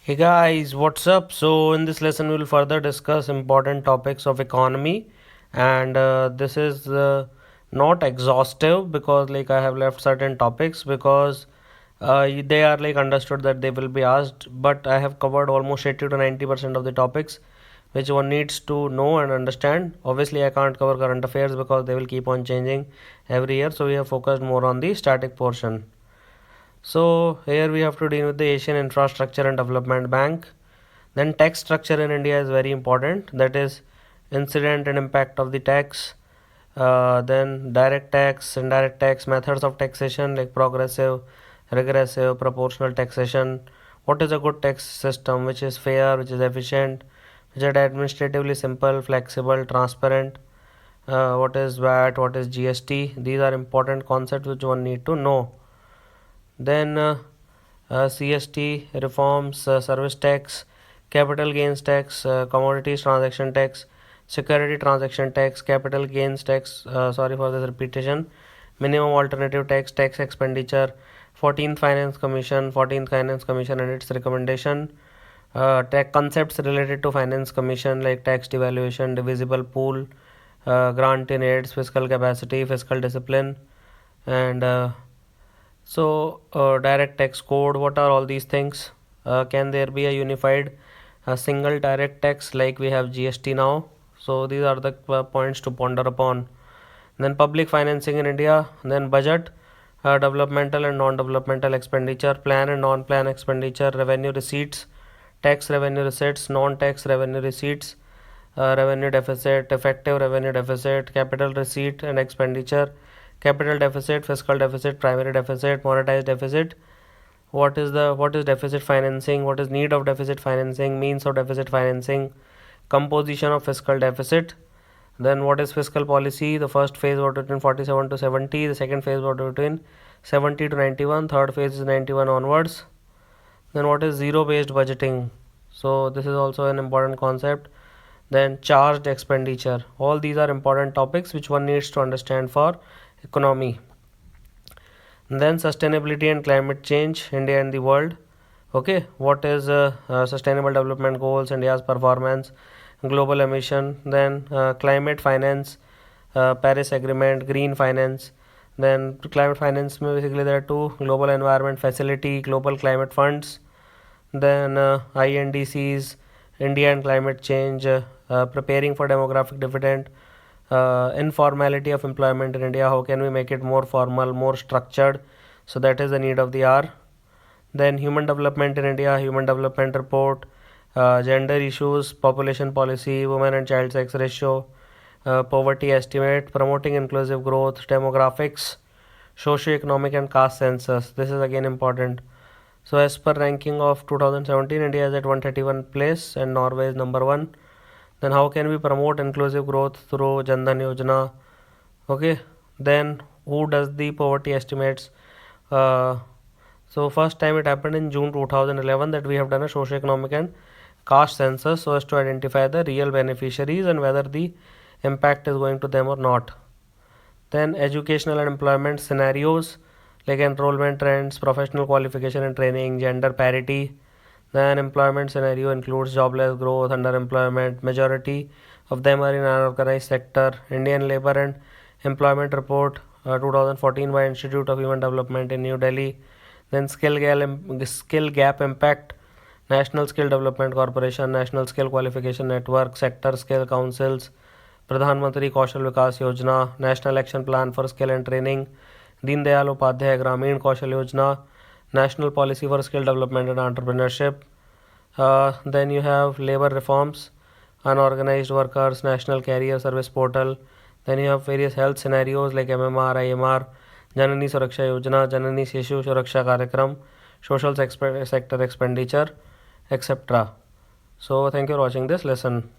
Hey guys, what's up? So, in this lesson, we will further discuss important topics of economy, and this is not exhaustive because, like, I have left certain topics because they are like understood that they will be asked, but I have covered almost 80 to 90% of the topics which one needs to know and understand. Obviously, I can't cover current affairs because they will keep on changing every year, so we have focused more on the static portion. So here we have to deal with the Asian Infrastructure and Development Bank. Then tax structure in India is very important. That is incident and impact of the tax. Then direct tax, indirect tax, methods of taxation like progressive, regressive, proportional taxation. What is a good tax system? Which is fair, which is efficient, which is administratively simple, flexible, transparent. What is VAT? What is GST? These are important concepts which one need to know. Then CST reforms, service tax, capital gains tax, commodities transaction tax, security transaction tax, capital gains tax, sorry for this repetition, minimum alternative tax, tax expenditure, 14th Finance Commission and its recommendation, tax concepts related to Finance Commission like tax devaluation, divisible pool, grant in aids, fiscal capacity, fiscal discipline, and direct tax code, what are all these things? Can there be a unified single direct tax like we have GST now? So, these are the points to ponder upon. Then, public financing in India, then budget, developmental and non developmental expenditure, plan and non plan expenditure, revenue receipts, tax revenue receipts, non tax revenue receipts, revenue deficit, effective revenue deficit, capital receipt and expenditure, capital deficit, fiscal deficit, primary deficit, monetized deficit. What is deficit financing? What is need of deficit financing? Means of deficit financing? Composition of fiscal deficit. Then what is fiscal policy? The first phase was between 47 to 70. The second phase was between 70 to 91. Third phase is 91 onwards. Then what is zero based budgeting? So this is also an important concept. Then charged expenditure. All these are important topics which one needs to understand for economy. And then sustainability and climate change, India and the world. Okay, what is sustainable development goals, India's performance, global emission, then climate finance, Paris agreement, green finance. Then climate finance, basically there are two: global environment facility, global climate funds. Then INDCs, India and climate change, preparing for demographic dividend, informality of employment in India. How can we make it more formal, more structured? So that is the need of the hour. Then human development in India, human development report, gender issues, population policy, women and child sex ratio, poverty estimate, promoting inclusive growth, demographics, socio-economic and caste census. This is again important. So as per ranking of 2017, India is at 131 place and Norway is number 1. Then how can we promote inclusive growth through Jan Dhan Yojana? Okay. Then who does the poverty estimates? Uh, so first time it happened in June 2011 that we have done a socio-economic and caste census so as to identify the real beneficiaries and whether the impact is going to them or not. Then educational and employment scenarios like enrollment trends, professional qualification and training, gender parity. Then employment scenario includes jobless growth, underemployment. Majority of them are in unorganized sector. Indian Labour and Employment Report 2014 by Institute of Human Development in New Delhi. Then skill gap impact. National Skill Development Corporation, National Skill Qualification Network, Sector Skill Councils, Pradhan Mantri Kaushal Vikas Yojana, National Action Plan for Skill and Training, Deen Dayal Upadhyay Gramin Kaushal Yojana, National Policy for Skill Development and Entrepreneurship. Then you have labor reforms, unorganized workers, National Career Service Portal. Then you have various health scenarios like MMR, IMR, Janani Suraksha Yojana, Janani Shishu Suraksha Karyakram, social sector expenditure, etc. So thank you for watching this lesson.